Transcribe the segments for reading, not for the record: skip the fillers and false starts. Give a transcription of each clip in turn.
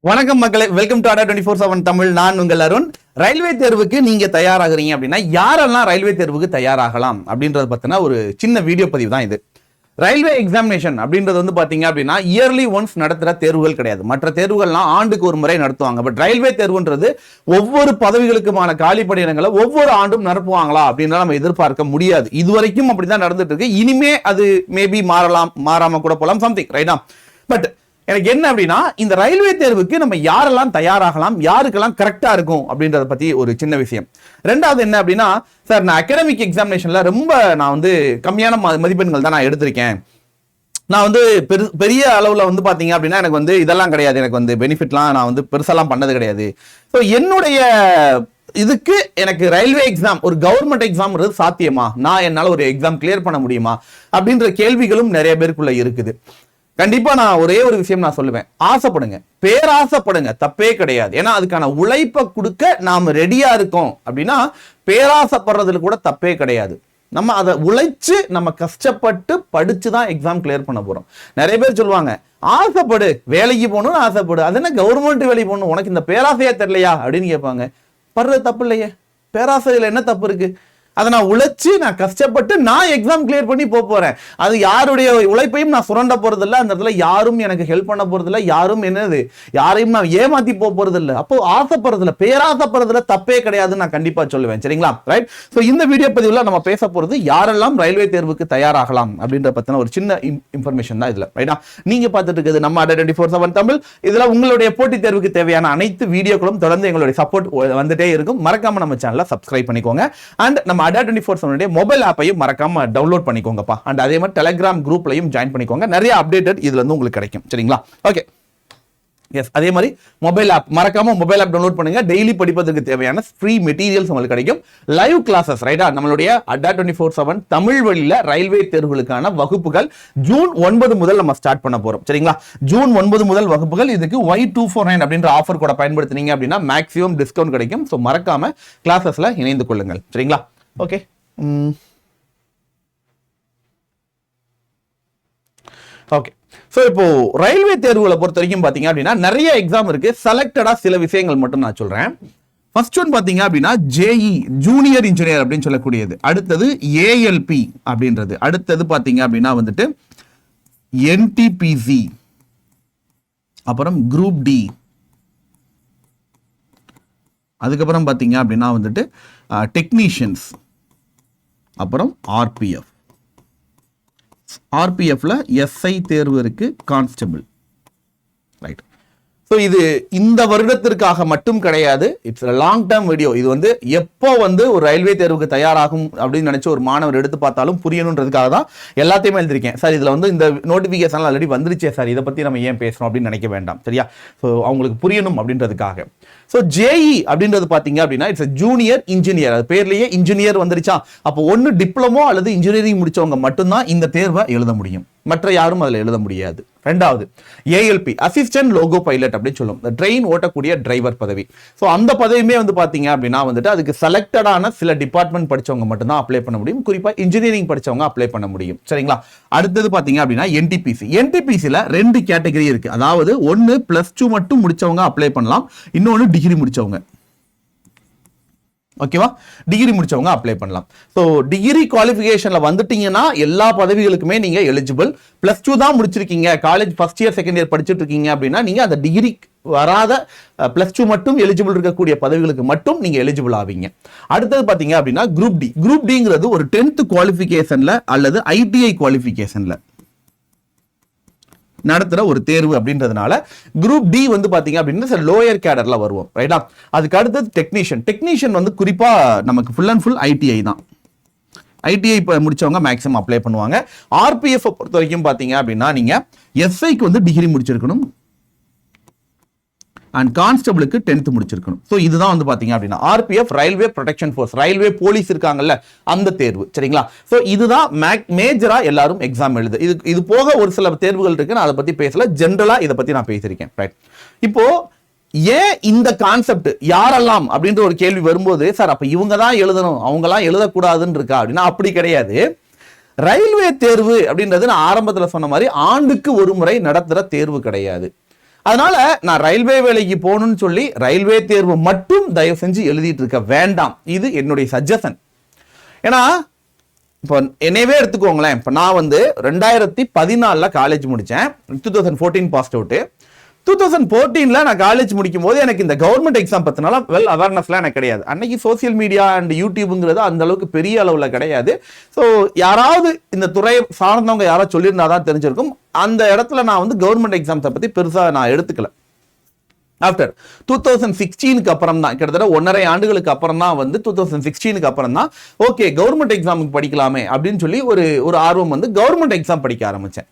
வணக்கம் மக்களே, welcome to ADA 24/7 Tamil. நான் உங்கள் அருண். ரயில்வே தேர்வுக்கு நீங்க தயாராகிறீங்க அப்படின்னா யாரெல்லாம் ரயில்வே தேர்வுக்கு தயாராகலாம் அப்படின்றத பத்தின ஒரு சின்ன வீடியோ பதிவு தான் இது. ரயில்வே எக்ஸாமினேஷன் அப்படின்றது வந்து பாத்தீங்க அப்படின்னா இயர்லி ஒன்ஸ் நடத்துற தேர்வுகள் கிடையாது. மற்ற தேர்வுகள்லாம் ஆண்டுக்கு ஒரு முறை நடத்துவாங்க. பட் ரயில்வே தேர்வுன்றது ஒவ்வொரு பதவிகளுக்குமான காலி பணியிடங்களை ஒவ்வொரு ஆண்டும் நடப்புவாங்களா அப்படின்னா நம்ம எதிர்பார்க்க முடியாது. இதுவரைக்கும் அப்படிதான் நடந்துட்டு இருக்கு. இனிமே அது மேபி மாறலாம், மாறாம கூட போலாம், சம்திங் ரைட்டா. பட் எனக்கு என்ன அப்படின்னா, இந்த ரயில்வே தேர்வுக்கு நம்ம யாரெல்லாம் தயாராகலாம், யாருக்கெல்லாம் கரெக்டா இருக்கும் அப்படின்றத பத்தி ஒரு சின்ன விஷயம். ரெண்டாவது என்ன அப்படின்னா, சார் நான் அகாடமிக் எக்ஸாமினேஷன்ல ரொம்ப நான் வந்து கம்மியான மதிப்பெண்கள் தான் நான் எடுத்திருக்கேன். நான் வந்து பெரிய அளவுல வந்து பாத்தீங்க அப்படின்னா எனக்கு வந்து இதெல்லாம் கிடையாது, எனக்கு வந்து பெனிஃபிட்லாம் நான் வந்து பெருசெல்லாம் பண்ணது கிடையாது. ஸோ என்னுடைய இதுக்கு எனக்கு ரயில்வே எக்ஸாம், ஒரு கவர்மெண்ட் எக்ஸாம் சாத்தியமா, நான் என்னால ஒரு எக்ஸாம் கிளியர் பண்ண முடியுமா அப்படின்ற கேள்விகளும் நிறைய பேருக்குள்ள இருக்குது. கண்டிப்பா நான் ஒரே ஒரு விஷயம் நான் சொல்லுவேன், ஆசைப்படுங்க, பேராசைப்படுங்க, தப்பே கிடையாது. ஏன்னா அதுக்கான உழைப்பை கொடுக்க நாம ரெடியா இருக்கோம் அப்படின்னா பேராசைப்படுறதுல கூட தப்பே கிடையாது. நம்ம அதை உழைச்சு நம்ம கஷ்டப்பட்டு படிச்சு தான் எக்ஸாம் கிளியர் பண்ண போறோம். நிறைய பேர் சொல்லுவாங்க, ஆசைப்படு, வேலைக்கு போகணும்னு ஆசைப்படு, அது என்ன கவர்மெண்ட் வேலைக்கு போகணும், உனக்கு இந்த பேராசையா தெரியலையா அப்படின்னு கேட்பாங்க. படுறது தப்பு இல்லையே, பேராசையில என்ன தப்பு இருக்கு? அதை நான் உழைச்சு நான் கஷ்டப்பட்டு நான் எக்ஸாம் கிளியர் பண்ணி போறேன். அது யாருடைய உழைப்பையும் நான் சுரண்ட போறது இல்லை. அந்த இடத்துல யாரும் எனக்கு ஹெல்ப் பண்ண போறது இல்லை, யாரும் என்னது யாரையும் நான் ஏமாத்தி போறது இல்லை. அப்போ ஆசைப்படுறதுல, பேராசைப்படுறதுல தப்பே கிடையாதுன்னு நான் கண்டிப்பா சொல்லுவேன். சரிங்களா? ரைட். ஸோ இந்த வீடியோ பதிவுல நம்ம பேச போறது யாரெல்லாம் ரயில்வே தேர்வுக்கு தயாராகலாம் அப்படின்ற பத்தின ஒரு சின்ன இன்ஃபர்மேஷன் தான் இதுல. ரைட்டா? நீங்க பார்த்துட்டு இருக்குது நம்ம ADA 24/7 தமிழ். இதுல உங்களுடைய போட்டித் தேர்வுக்கு தேவையான அனைத்து வீடியோக்களும் தொடர்ந்து எங்களுடைய சப்போர்ட் வந்துட்டே இருக்கும். மறக்காம நம்ம சேனலை சப்ஸ்கிரைப் பண்ணிக்கோங்க. அண்ட் நம்ம ADA 24/7 மொபைல் ஆப்பையும் மறக்காம டவுன்லோட் பண்ணிக்கோங்கப்பா. அண்ட் அதே மாதிரி டெலிகிராம் குரூப்லயும் ஜாயின் பண்ணிக்கோங்க. நிறைய அப்டேட்டட் இதுல இருந்து உங்களுக்கு கிடைக்கும். சரிங்களா? ஓகே. எஸ், அதே மாதிரி மொபைல் ஆப் மறக்காம மொபைல் ஆப் டவுன்லோட் பண்ணுங்க. டெய்லி படிப்பதற்கு தேவையான ஃப்ரீ மெட்டீரியல்ஸ் உங்களுக்கு கிடைக்கும். லைவ் கிளாஸஸ், ரைட்டா, நம்மளுடைய ADA 24/7 தமிழ் வழியில ரயில்வே தேர்வுகளுக்கான வகுப்புகள் ஜூன் 9 முதல் நம்ம ஸ்டார்ட் பண்ண போறோம். சரிங்களா? ஜூன் 9 முதல் வகுப்புகள். இதுக்கு Y249 அப்படின்ற ஆஃபர் கூட பயன்படுத்தினீங்க அப்படின்னா மேக்ஸிமம் டிஸ்கவுண்ட் கிடைக்கும். ஸோ மறக்காம கிளாஸஸ்ல இணைந்து கொள்ளுங்கள். சரிங்களா? ஓகே. ஓகே. சோ இப்போ ரயில்வே தேர்வுகளை பொறுத்த வரைக்கும் பாத்தீங்க அப்படின்னா நிறைய எக்ஸாம் இருக்கு. செலக்டடா சில விஷயங்கள் மட்டும் நான் சொல்றேன். ஃபர்ஸ்ட் ஒன் பாத்தீங்க அப்படின்னா JE, ஜூனியர் இன்ஜினியர் அப்படின்னு சொல்லக்கூடியது. அடுத்தது ALP அப்படின்றது. அடுத்தது பாத்தீங்க அப்படின்னா வந்துட்டு NTPC, அப்புறம் குரூப் D, அதுக்கப்புறம் பாத்தீங்க அப்படின்னா வந்துட்டு டெக்னீஷியன்ஸ், அப்புறம் RPFல SI தேர்வு இருக்கு, கான்ஸ்டபிள். ரைட். ஸோ இது இந்த வருடத்திற்காக மட்டும் கிடையாது. It's long term video. இது வந்து எப்போ வந்து ஒரு ரயில்வே தேர்வுக்கு தயாராகும் அப்படின்னு நினைச்சு ஒரு மாணவர் எடுத்து பார்த்தாலும் புரியணுன்றதுக்காக தான் எல்லாத்தையுமே எழுதிருக்கேன். சார் இதுல வந்து இந்த நோட்டிபிகேஷன் ஆல்ரெடி வந்துருச்சே சார், இதை பத்தி நம்ம ஏன் பேசணும் அப்படின்னு நினைக்க வேண்டாம். சரியா? ஸோ அவங்களுக்கு புரியணும் அப்படின்றதுக்காக. ஸோ JE அப்படின்றது பாத்தீங்க அப்படின்னா இட்ஸ் ஜூனியர் இன்ஜினியர். அது பேர்லயே இன்ஜினியர் வந்துருச்சா, அப்போ ஒன்னு டிப்ளமோ அல்லது இன்ஜினியரிங் முடிச்சவங்க மட்டும்தான் இந்த தேர்வை எழுத முடியும். மற்ற யாரும் அதில் எழுத முடியாது. ரெண்டாவது ALP, அசிஸ்டன்ட் லோகோ பைலட் அப்படின்னு சொல்லும். ட்ரெயின் ஓட்டக்கூடிய டிரைவர் பதவி. ஸோ அந்த பதவியுமே வந்து பாத்தீங்க அப்படின்னா வந்துட்டு அதுக்கு செலக்டடான சில டிபார்ட்மெண்ட் படிச்சவங்க மட்டும்தான் அப்ளை பண்ண முடியும். குறிப்பா இன்ஜினியரிங் படிச்சவங்க அப்ளை பண்ண முடியும். சரிங்களா? அடுத்தது பாத்தீங்க அப்படின்னா NTPCல 2 கேட்டகரி இருக்கு. அதாவது ஒன்னு +2 மட்டும் முடிச்சவங்க அப்ளை பண்ணலாம், இன்னொன்னு டிகிரி முடிச்சவங்க. ஓகேவா? டிகிரி முடிச்சவங்க அப்ளை பண்ணலாம். ஸோ டிகிரி குவாலிஃபிகேஷன்ல வந்துட்டீங்கன்னா எல்லா பதவிகளுக்குமே நீங்க எலிஜிபிள். +2 தான் முடிச்சிருக்கீங்க, college first year second year படிச்சுட்டு இருக்கீங்க அப்படின்னா நீங்க அந்த டிகிரி வராத +2 மட்டும் எலிஜிபிள் இருக்கக்கூடிய பதவிகளுக்கு மட்டும் நீங்க எலிஜிபிள் ஆவீங்க. அடுத்தது பாத்தீங்க அப்படின்னா குரூப் D. குரூப் Dங்கிறது ஒரு 10th குவாலிஃபிகேஷன்ல அல்லது ITI குவாலிஃபிகேஷன்ல நடத்துற ஒரு தேர்வு அப்படின்றதுனால குரூப் D வந்து பாத்தீங்க அப்படின்னா லோயர் கேடர்ல வருவோம். ரைட்டா? அதுக்கு அடுத்தது டெக்னீஷியன் வந்து குறிப்பா நமக்கு ஃபுல் அண்ட் ஃபுல் ITI தான். ITI முடிச்சவங்க மேக்ஸிமம் அப்ளை பண்ணுவாங்க. RPF பொறுத்த வரைக்கும் பாத்தீங்க அப்படின்னா நீங்க SIக்கு வந்து டிகிரி முடிச்சிருக்கணும் அண்ட் கான்ஸ்டபிளுக்கு 10th முடிச்சிருக்கணும். ஸோ இதுதான் வந்து பாத்தீங்க அப்படின்னா RPF, railway protection force, railway police இருக்காங்கல்ல அந்த தேர்வு. சரிங்களா? ஸோ இதுதான் மேஜரா எல்லாரும் எக்ஸாம் எழுது. இது போக ஒரு சில தேர்வுகள் இருக்கு, நான் அதை பத்தி பேசல. ஜென்ரலா இதை பத்தி நான் பேசியிருக்கேன். ரைட். இப்போ ஏன் இந்த கான்செப்ட் யாரெல்லாம் அப்படின்ற ஒரு கேள்வி வரும்போது, சார் அப்ப இவங்க தான் எழுதணும், அவங்கலாம் எழுதக்கூடாதுன்னு இருக்கா அப்படின்னா அப்படி கிடையாது. ரயில்வே தேர்வு அப்படின்றது நான் ஆரம்பத்தில் சொன்ன மாதிரி ஆண்டுக்கு ஒரு முறை நடத்துற தேர்வு கிடையாது. அதனால நான் ரயில்வே வேலைக்கு போகணும்னு சொல்லி ரயில்வே தேர்வு மட்டும் தயவு செஞ்சு எழுதிட்டு இருக்க வேண்டாம். இது என்னுடைய சஜஷன். ஏன்னா இப்போ என்னையவே எடுத்துக்கோங்களேன். இப்போ நான் 2014 காலேஜ் முடித்தேன். 2014 பாஸ்ட் அவுட்டு. 2014 நான் காலேஜ் முடிக்கும் போது எனக்கு இந்த கவர்மெண்ட் எக்ஸாம் பத்தினால அவேர்னஸ்லாம் எனக்கு கிடையாது. அன்னைக்கு சோசியல் மீடியா அண்ட் யூடியூப்ங்கிறது அந்த அளவுக்கு பெரிய அளவில் கிடையாது. ஸோ யாராவது இந்த துறையை சார்ந்தவங்க யாராவது சொல்லியிருந்தா தான் தெரிஞ்சிருக்கும். அந்த இடத்துல நான் கவர்மெண்ட் எக்ஸாம்ஸை பற்றி பெருசாக நான் எடுத்துக்கல. ஆஃப்டர் 2016 அப்புறம் தான், கிட்டத்தட்ட 1.5 ஆண்டுகளுக்கு அப்புறம் தான் 2016 அப்புறம் தான் ஓகே கவர்மெண்ட் எக்ஸாமுக்கு படிக்கலாமே அப்படின்னு சொல்லி ஒரு ஆர்வம் கவர்மெண்ட் எக்ஸாம் படிக்க ஆரம்பிச்சேன்.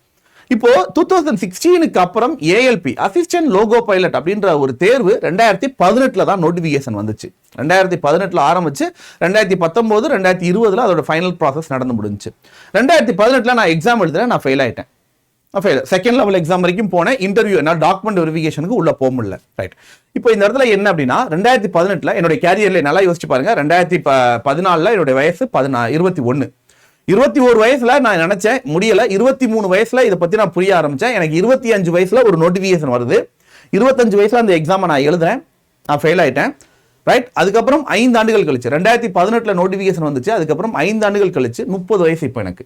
இப்போ 2016 அப்புறம் ஏஎல்பி அசிஸ்டன்ட் லோகோ பைலட் அப்படின்ற ஒரு தேர்வு 2018 தான் நோட்டிபிகேஷன் வந்துச்சு. 2018 ஆரம்பிச்சு 2019 2020 அதோட ஃபைனல் ப்ராசஸ் நடந்து முடிஞ்சு. 2018 நான் எக்ஸாம் எழுதுறேன், நான் ஃபெயில் ஆயிட்டேன். செகண்ட் லெவல் எக்ஸாம் வரைக்கும் போனேன். இன்டர்வியூ என்ன டாக்குமெண்ட் வெரிஃபிகேஷனுக்கு உள்ள போக முடியல. ரைட். இப்போ இந்த இடத்துல என்ன அப்படின்னா 2018 என்னுடைய கேரியர்ல நல்லா யோசிச்சு பாருங்க. 2014 என்னுடைய வயசு 21 வயசுல நான் நினைச்சேன் முடியல. 23 வயசுல இதை பத்தி நான் புரிய ஆரம்பிச்சேன். எனக்கு 25 வயசுல ஒரு நோட்டிபிகேஷன் வருது. 25 வயசுல அந்த எக்ஸாமை நான் எழுதுறேன், நான் ஃபெயில் ஆயிட்டேன். ரைட். அதுக்கப்புறம் 5 ஆண்டுகள் கழிச்சு 2018 நோட்டிபிகேஷன் வந்துச்சு. அதுக்கப்புறம் 5 ஆண்டுகள் கழிச்சு 30 வயசு இப்போ எனக்கு.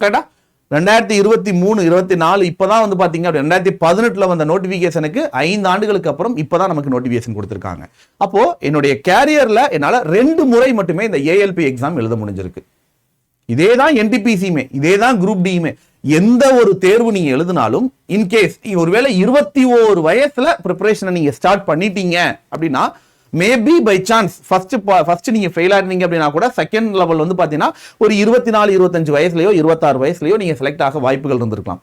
கரெக்டா? 2023 24 இப்பதான் பாத்தீங்க. 2018 வந்த நோட்டிபிகேஷனுக்கு 5 ஆண்டுகளுக்கு அப்புறம் இப்பதான் நமக்கு நோட்டிபிகேஷன் கொடுத்திருக்காங்க. அப்போ என்னுடைய கேரியர்ல என்னால 2 முறை மட்டுமே இந்த ஏஎல்பி எக்ஸாம் எழுத முடிஞ்சிருக்கு. இதேதான் என்டிபிசியுமே, இதேதான் குரூப் டியுமே. எந்த ஒரு தேர்வு நீங்க எழுதினாலும் இன்கேஸ் நீங்க ஒருவேளை 21 வயசுல ப்ரிப்பரேஷனை நீங்க ஸ்டார்ட் பண்ணிட்டீங்க அப்படின்னா மேபி பை சான்ஸ் ஃபர்ஸ்ட் நீங்க ஃபெயில் ஆயிருந்தீங்க அப்படின்னா கூட செகண்ட் லெவல் பாத்தீங்கன்னா ஒரு 24 25 வயசுலயோ 26 வயசுலயோ நீங்க செலக்ட் ஆக வாய்ப்புகள் இருந்திருக்கலாம்.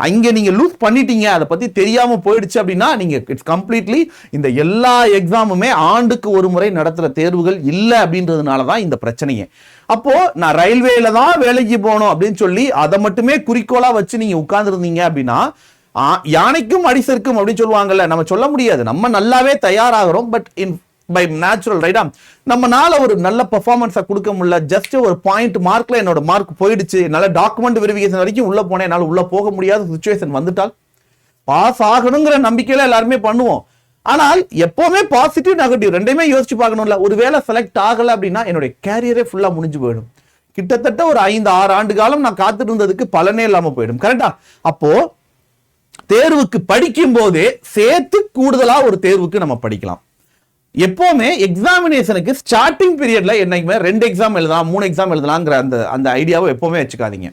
அங்க நீங்க லூஸ் பண்ணிட்டீங்க, அதை பத்தி தெரியாம போயிடுச்சு அப்படின்னா நீங்க இட்ஸ் கம்ப்ளீட்லி இந்த எல்லா எக்ஸாமுமே ஆண்டுக்கு ஒரு முறை நடத்துற தேர்வுகள் இல்லை அப்படின்றதுனாலதான் இந்த பிரச்சனையே. அப்போ நான் ரயில்வேல தான் வேலைக்கு போகணும் அப்படின்னு சொல்லி அதை மட்டுமே குறிக்கோளா வச்சு நீங்க உட்கார்ந்து இருந்தீங்க அப்படின்னா யானைக்கும் அடிசருக்கும் அப்படின்னு சொல்லுவாங்கல்ல, நம்ம சொல்ல முடியாது. நம்ம நல்லாவே தயாராகிறோம், பட் இன் பை நேச்சுரல் ரைட்டா நம்மனால ஒரு நல்ல பெர்ஃபார்மன்ஸை கொடுக்க முடியல. ஜஸ்ட் ஒரு பாயிண்ட் மார்க்ல என்னோட மார்க் போயிடுச்சு, என்னால டாக்குமெண்ட் வெரிஃபிகேஷன் வரைக்கும் உள்ள போனேன், என்னால உள்ள போக முடியாத சிச்சுவேஷன் வந்துட்டால் பாஸ் ஆகணுங்கிற நம்பிக்கையில எல்லாருமே பண்ணுவோம். ஆனால் எப்பவுமே பாசிட்டிவ் நெகட்டிவ் ரெண்டையுமே யோசிச்சு பார்க்கணும்ல. ஒருவேளை செலக்ட் ஆகல அப்படின்னா என்னுடைய கேரியரே ஃபுல்லா முடிஞ்சு போயிடும். கிட்டத்தட்ட ஒரு 5-6 ஆண்டு காலம் நான் காத்துட்டு இருந்ததுக்கு பலனே இல்லாம போயிடும். கரெக்டா? அப்போ தேர்வுக்கு படிக்கும் போதே சேர்த்து கூடுதலா ஒரு தேர்வுக்கு நம்ம படிக்கலாம். எப்பவுமே எக்ஸாமினேஷனுக்கு ஸ்டார்டிங் பீரியட்ல என்னைக்குமே 2 எக்ஸாம் எழுதலாம் 3 எக்ஸாம் எழுதலாங்கிற அந்த ஐடியாவை எப்பவுமே வச்சுக்காதீங்க.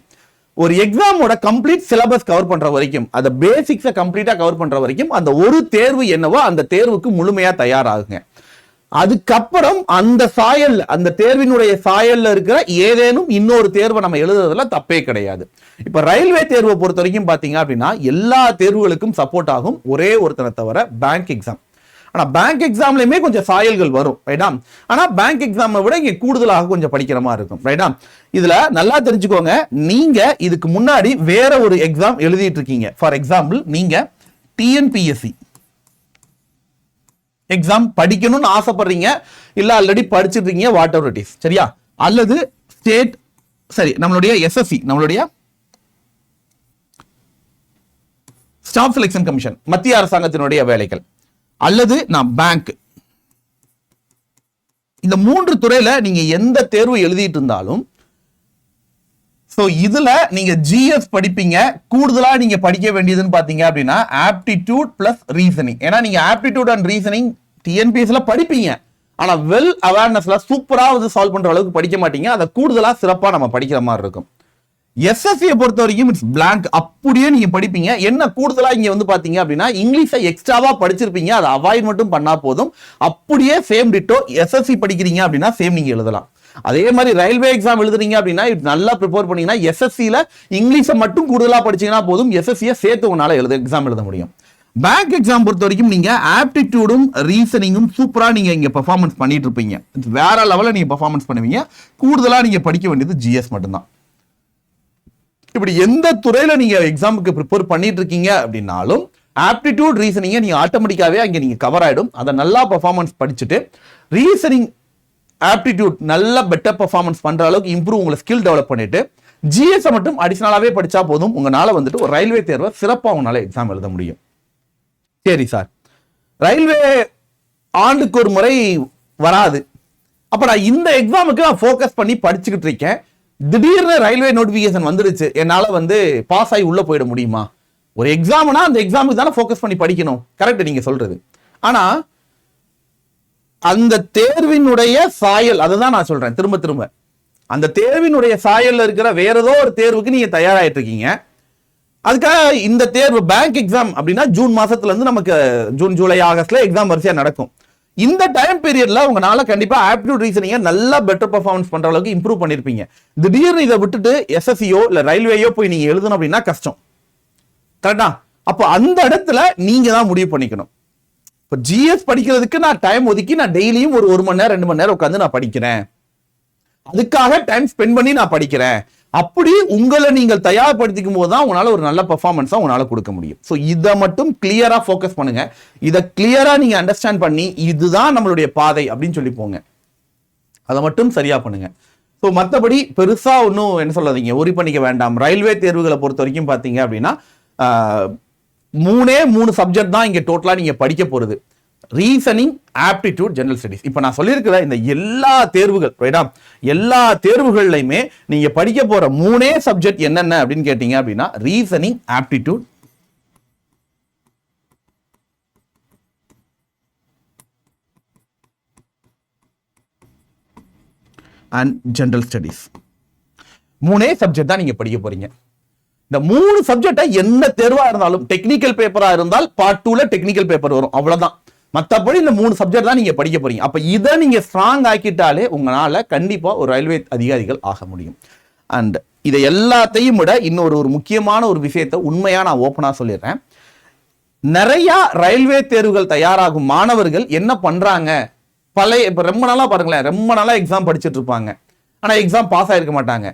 ஒரு எக்ஸாமோட கம்ப்ளீட் சிலபஸ் கவர் பண்ற வரைக்கும், அந்த பேசிக்ஸை கம்ப்ளீட்டா கவர் பண்ற வரைக்கும் அந்த ஒரு தேர்வு என்னவோ அந்த தேர்வுக்கு முழுமையா தயாராகுங்க. அதுக்கப்புறம் அந்த சாயல், அந்த தேர்வினுடைய சாயல்ல இருக்கிற ஏதேனும் இன்னொரு தேர்வை நம்ம எழுதுறதுல தப்பே கிடையாது. இப்ப ரயில்வே தேர்வை பொறுத்த வரைக்கும் பாத்தீங்க அப்படின்னா எல்லா தேர்வுகளுக்கும் சப்போர்ட் ஆகும் ஒரே ஒருத்தனை தவிர பேங்க் எக்ஸாம். ஆனா பேங்க் எக்ஸாம்லயுமே கொஞ்சம் சாயல்கள் வரும் ரைட்டா. ஆனா பேங்க் எக்ஸாமை விட இங்க கூடுதலாக கொஞ்சம் படிக்கிற மாதிரி இருக்கும் ரைட்டா. இதுல நல்லா தெரிஞ்சுக்கோங்க, நீங்க இதுக்கு முன்னாடி வேற ஒரு எக்ஸாம் எழுதிட்டு இருக்கீங்க. ஃபார் எக்ஸாம்பிள் நீங்க டிஎன்பிஎஸ்சி எக்ஸாம் படிக்கணும்னு ஆசைப்படுறீங்க, இல்ல ஆல்ரெடி படிச்சிட்டு இருக்கீங்க, வாட் எவர் இட் இஸ், சரியா? அல்லது ஸ்டேட் சரி நம்மளுடைய எஸ்எஸ்சி, நம்மளுடைய ஸ்டாஃப் செலக்ஷன் கமிஷன், மத்திய அரசாங்கத்தினுடைய வேலைகள், அல்லது நான் பேங்க், இந்த 3 துறையில நீங்க எந்த தேர்வு எழுதிட்டு இருந்தாலும் இதுல நீங்க ஜிஎஸ் படிப்பீங்க. கூடுதலா நீங்க படிக்க வேண்டியதுன்னு பாத்தீங்க அப்படின்னா ஆப்டிடியூட் பிளஸ் ரீசனிங். ஏன்னா நீங்க ஆப்டிடியூட் அண்ட் ரீசனிங் டிஎன்பிஎஸ்ல படிப்பீங்க, ஆனா வெல் அவேர்னஸ்ல சூப்பரா சால்வ் பண்ற அளவுக்கு படிக்க மாட்டீங்க. அதை கூடுதலா சிறப்பா நம்ம படிக்கிற மாதிரி இருக்கும். எஸ்எஸ்சியை பொறுத்த வரைக்கும் இட்ஸ் பிளாங்க், அப்படியே நீங்க படிப்பீங்க. என்ன கூடுதலா இங்க பாத்தீங்க அப்படின்னா இங்கிலீஷை எக்ஸ்ட்ராவா படிச்சிருப்பீங்க, அதை அவாய்ட் மட்டும் பண்ணா போதும். அப்படியே சேம் டிட்டோ எஸ்எஸ்சி படிக்கிறீங்க அப்படின்னா சேம் நீங்க எழுதலாம். அதே மாதிரி ரயில்வே எக்ஸாம் எழுதுறீங்க அப்படின்னா நல்லா ப்ரிப்பேர் பண்ணீங்கன்னா எஸ்எஸ்சில இங்கிலீஷை மட்டும் கூடுதலா படிச்சீங்கன்னா போதும், எஸ்எஸ்சியை சேர்த்து உங்களால எக்ஸாம் எழுத முடியும். பேங்க் எக்ஸாம் பொறுத்த வரைக்கும் நீங்க ஆப்டிடியூடும் ரீசனிங்கும் சூப்பரா நீங்க இங்க பெர்ஃபார்மன்ஸ் பண்ணிட்டு இருப்பீங்க, வேற லெவல்ல நீங்க பெர்ஃபார்மன்ஸ் பண்ணுவீங்க. கூடுதலா நீங்க படிக்க வேண்டியது ஜிஎஸ் மட்டும்தான். இப்படி எந்த துறையில நீங்க எக்ஸாமுக்கு ப்ரிப்பேர் பண்ணிட்டு இருக்கீங்க அப்படின்னாலும் ஆப்டிடியூட் ரீசனிங்கை நீங்க ஆட்டோமேட்டிக்காவே அங்க நீங்க கவர் ஆயிடும். அதை நல்லா பெர்ஃபார்மன்ஸ் படிச்சுட்டு ரீசனிங் ஆப்டிடியூட் நல்ல பெட்டர் பெர்ஃபார்மன்ஸ் பண்ற அளவுக்கு இம்ப்ரூவ் உங்களை ஸ்கில் டெவலப் பண்ணிட்டு ஜிஎஸ் மட்டும் அடிஷனலாவே படிச்சா போதும், உங்களால ஒரு ரயில்வே தேர்வை சிறப்பா உங்களால எக்ஸாம் எழுத முடியும். சரி சார், ரயில்வே ஆண்டுக்கு ஒரு முறை வராது, அப்ப நான் இந்த எக்ஸாமுக்கு நான் ஃபோக்கஸ் பண்ணி படிச்சுக்கிட்டு இருக்கேன், திடீர்னு ரயில்வே நோட்டிபிகேஷன் வந்துருச்சு, என்னால வந்து பாஸ் ஆகி உள்ள போயிட முடியுமா? ஒரு எக்ஸாம்னா அந்த எக்ஸாமுக்கு தானே ஃபோக்கஸ் பண்ணி படிக்கணும், கரெக்ட் நீங்க சொல்றது. ஆனா அந்த தேர்வினுடைய சாயல், அதுதான் நான் சொல்றேன் திரும்ப திரும்ப, அந்த தேர்வினுடைய சாயல்ல இருக்கிற வேற ஏதோ ஒரு தேர்வுக்கு நீங்க தயாராயிட்டு இருக்கீங்க. அதுக்காக இந்த தேர்வு பேங்க் எக்ஸாம் அப்படின்னா ஜூன் மாசத்துல இருந்து நமக்கு ஜூன் ஜூலை ஆகஸ்ட்ல எக்ஸாம் வரிசையா நடக்கும். இந்த டைம் பீரியட்ல உங்களால கண்டிப்பா ஆப்டிடியூட் ரீசனிங்க நல்லா பெட்டர் பெர்ஃபார்மன்ஸ் பண்ற அளவுக்கு இம்ப்ரூவ் பண்ணிருப்பீங்க. திடீர்னு இதை விட்டுட்டு எஸ்எஸ்சியோ இல்ல ரயில்வேயோ போய் நீங்க எழுதணும் அப்படின்னா கஷ்டம், கரெக்டா? அப்போ அந்த இடத்துல நீங்க தான் முடிவு பண்ணிக்கணும். இப்போ ஜிஎஸ் படிக்கிறதுக்கு நான் டைம் ஒதுக்கி நான் டெய்லியும் ஒரு 1 மணி நேரம் 2 மணி நேரம் உட்காந்து நான் படிக்கிறேன், அதுக்காக டைம் ஸ்பெண்ட் பண்ணி நான் படிக்கிறேன், அப்படி உங்களை நீங்கள் தயார்படுத்திக்கும் போது தான் உங்களால ஒரு நல்ல பெர்ஃபார்மன்ஸா உங்களால கொடுக்க முடியும். ஸோ இதை மட்டும் கிளியரா ஃபோக்கஸ் பண்ணுங்க. இதை கிளியரா நீங்க அண்டர்ஸ்டாண்ட் பண்ணி இதுதான் நம்மளுடைய பாதை அப்படின்னு சொல்லி போங்க. அதை மட்டும் சரியா பண்ணுங்க. ஸோ மற்றபடி பெருசா ஒன்றும் என்ன சொல்லாதீங்க, ஒரி பண்ணிக்க வேண்டாம். ரயில்வே தேர்வுகளை பொறுத்த வரைக்கும் பார்த்தீங்க அப்படின்னா 3 சப்ஜெக்ட் தான் இங்க டோட்டலா நீங்க படிக்க போறது. Reasoning, aptitude, general studies. இப்ப நான் சொல்லியிருக்கிற இந்த எல்லா தேர்வுகள், ரைட்டா, எல்லா தேர்வுகள்லையுமே நீங்க படிக்க போற 3 சப்ஜெக்ட் என்னென்ன அப்படின்னு கேட்டீங்க அப்படின்னா reasoning, aptitude and general studies. 3 subject தான் நீங்க படிக்க போறீங்க. இந்த 3 சப்ஜெக்டை என்ன தேர்வா இருந்தாலும், டெக்னிக்கல் பேப்பரா இருந்தால் பார்ட் 2ல டெக்னிக்கல் பேப்பர் வரும், அவ்வளவுதான். மற்றபடி இந்த 3 சப்ஜெக்ட் தான் நீங்க படிக்க போறீங்க. அப்ப இதை நீங்க ஸ்ட்ராங் ஆக்கிட்டாலே உங்களால கண்டிப்பா ஒரு ரயில்வே அதிகாரிகள் ஆக முடியும். அண்ட் இதை எல்லாத்தையும் விட இன்னொரு முக்கியமான ஒரு விஷயத்தை உண்மையா நான் ஓப்பனா சொல்லிடுறேன். நிறைய ரயில்வே தேர்வுகள் தயாராகும் மாணவர்கள் என்ன பண்றாங்க, இப்ப ரொம்ப நாளா பாருங்களேன், ரொம்ப நாளா எக்ஸாம் படிச்சுட்டு இருப்பாங்க, ஆனா எக்ஸாம் பாஸ் ஆயிருக்க மாட்டாங்க.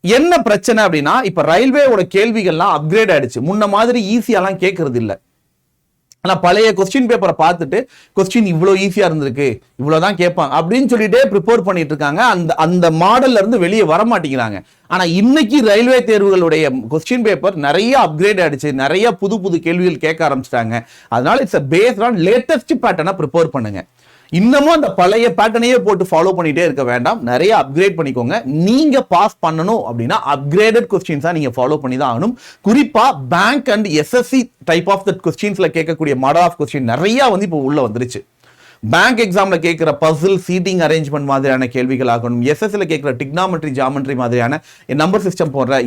என்ன பிரச்சனை அப்படின்னா, இப்ப ரயில்வேவோட கேள்விகள்லாம் அப்கிரேட் ஆயிடுச்சு, முன்ன மாதிரி ஈஸியாலாம் கேட்கறது இல்லை. ஆனா பழைய கொஸ்டின் பேப்பரை பார்த்துட்டு கொஸ்டின் இவ்வளவு ஈஸியா இருந்திருக்கு, இவ்வளவுதான் கேட்பாங்க அப்படின்னு சொல்லிட்டே ப்ரிப்பேர் பண்ணிட்டு இருக்காங்க. அந்த மாடல்ல இருந்து வெளியே வர மாட்டேங்கிறாங்க. ஆனா இன்னைக்கு ரயில்வே தேர்வுகளுடைய கொஸ்டின் பேப்பர் நிறைய அப்கிரேட் ஆயிடுச்சு, நிறைய புது கேள்விகள் கேட்க ஆரம்பிச்சிட்டாங்க. அதனால இட்ஸ் பேஸ்ட் ஆன் லேட்டஸ்ட் பேட்டர்னை ப்ரிப்பேர் பண்ணுங்க. இன்னமும் அந்த பழைய பேட்டர்னையே போட்டு ஃபாலோ பண்ணிட்டே இருக்க வேண்டாம், நிறைய அப்கிரேட் பண்ணிக்கோங்க. நீங்க பாஸ் பண்ணணும் அப்படின்னா அப்கிரேடட் கொஸ்டின்ஸா நீங்க ஃபாலோ பண்ணி தான் ஆகணும். குறிப்பா bank and SSC type of that கொஸ்டின்ஸ்ல கேட்கக்கூடிய மாடல் ஆஃப் கொஸ்டின் நிறைய வந்து இப்போ உள்ள வந்துருச்சு. பேங்க் எக்ஸாம்ல கேட்கிற பசில், சீட்டிங் அரேஞ்ச்மெண்ட் மாதிரியான கேள்விகள் ஆகணும், எஸ்எஸ்சில கேட்கிற டிக்னாமெட்ரி, ஜாமெட்ரி மாதிரியான நம்பர் சிஸ்டம் போன்ற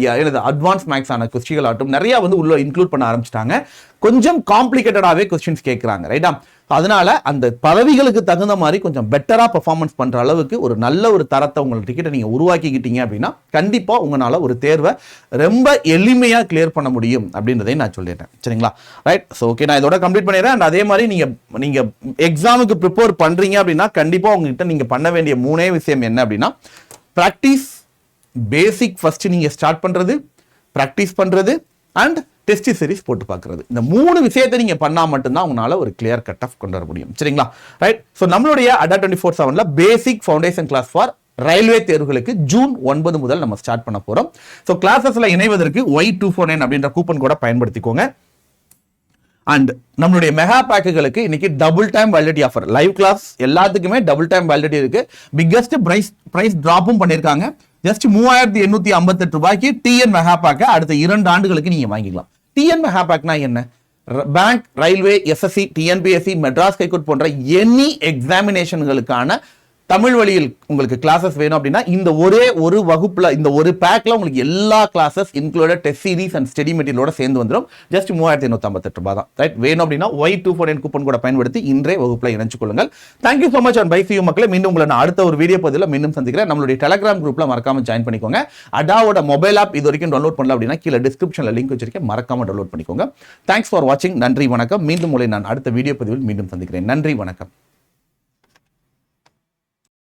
அட்வான்ஸ் மேக்ஸ் ஆன கொஸ்டின்கள் ஆகட்டும் நிறைய வந்து உள்ள இன்க்ளூட் பண்ண ஆரம்பிச்சிட்டாங்க. கொஞ்சம் காம்ப்ளிகேட்டடாவே கொஸ்டின்ஸ் கேட்கறாங்க, ரைட்டா? அதனால அந்த பதவிகளுக்கு தகுந்த மாதிரி கொஞ்சம் பெட்டரா பெர்ஃபார்மன்ஸ் பண்ற அளவுக்கு ஒரு நல்ல ஒரு தரத்தை உங்கள் டிக்கெட்டை நீங்க உருவாக்கிக்கிட்டீங்க அப்படின்னா கண்டிப்பா உங்களால ஒரு தேர்வை ரொம்ப எளிமையா கிளியர் பண்ண முடியும் அப்படின்றதையும் நான் சொல்லிடுறேன், சரிங்களா? ரைட். ஸோ ஓகே, நான் இதோட கம்ப்ளீட் பண்ணிடுறேன். அண்ட் அதே மாதிரி நீங்க எக்ஸாமுக்கு ப்ரிப்பேர் பண்றீங்க அப்படின்னா கண்டிப்பா உங்ககிட்ட நீங்க பண்ண வேண்டிய 3 விஷயம் என்ன அப்படின்னா, பிராக்டிஸ், பேசிக் ஃபர்ஸ்ட் நீங்க ஸ்டார்ட் பண்றது, பிராக்டிஸ் பண்றது அண்ட் டெஸ்ட் சீரிஸ் போட்டு பார்க்கறது. இந்த 3 விஷயத்தை நீங்க பண்ணா மட்டும்தான் உங்களால ஒரு கிளியர் கட் ஆஃப் கொண்டு வர முடியும், சரிங்களா? ரைட். ஸோ நம்மளுடைய அடா 24/7ல basic foundation class for railway தேர்வுகளுக்கு ஜூன் 9 முதல் நம்ம ஸ்டார்ட் பண்ண போறோம். ஸோ கிளாஸஸ்ல இணைவதற்கு Y249 அப்படின்ற கூப்பன் கூட பயன்படுத்திக்கோங்க. அண்ட் நம்மளுடைய மெகா பேக்குகளுக்கு இன்னைக்கு double time validity offer, live class எல்லாத்துக்குமே டபுள் டைம் வேலிடிட்டி இருக்கு. பிக்கஸ்ட் பிரைஸ் டிராப்பும் பண்ணிருக்காங்க. ஜஸ்ட் 3858 ரூபாய்க்கு டிஎன் மெகா பேக்கை அடுத்த 2 ஆண்டுகளுக்கு நீங்க வாங்கிக்கலாம். டிஎன் மெகா பேக்னா என்ன? Bank, railway, SSC, TNPSC, Madras high court போன்ற எனி எக்ஸாமினேஷன்களுக்கான தமிழ் வழியில் உங்களுக்கு கிளாஸஸ் வேணும் அப்படின்னா இந்த ஒரே ஒரு வகுப்புல, இந்த ஒரு பேக்ல உங்களுக்கு எல்லா classes included test series and study மெட்டீரியலோட சேர்ந்து வந்துடும். ஜஸ்ட் 3858 ரூபாய் தான், ரைட்? வேணும் அப்படின்னா Y249 கூப்பன் கூட பயன்படுத்தி இன்றைய வகுப்புல இணைச்சு கொள்ளுங்கள். Thank you so much and bye see you மக்களே. மீண்டும் உங்களை நான் அடுத்த ஒரு வீடியோ பதிவில் மீண்டும் சந்திக்கிறேன். நம்மளுடைய டெலிகிராம் குரூப்ல மறக்காம ஜாயின் பண்ணிக்கோங்க. அடாவோட மொபைல் ஆப் இது வரைக்கும் டவுன்லோட் பண்ணல அப்படின்னா கீழே டிஸ்கிரிப்ஷன்ல லிங்க் வச்சிருக்கேன், மறக்காம டவுன்லோட் பண்ணிக்கோங்க. தேங்க்ஸ் ஃபார் வாட்சிங். நன்றி, வணக்கம். மீண்டும் உங்களை நான் அடுத்த வீடியோ பதிவில் மீண்டும் சந்திக்கிறேன். நன்றி, வணக்கம்.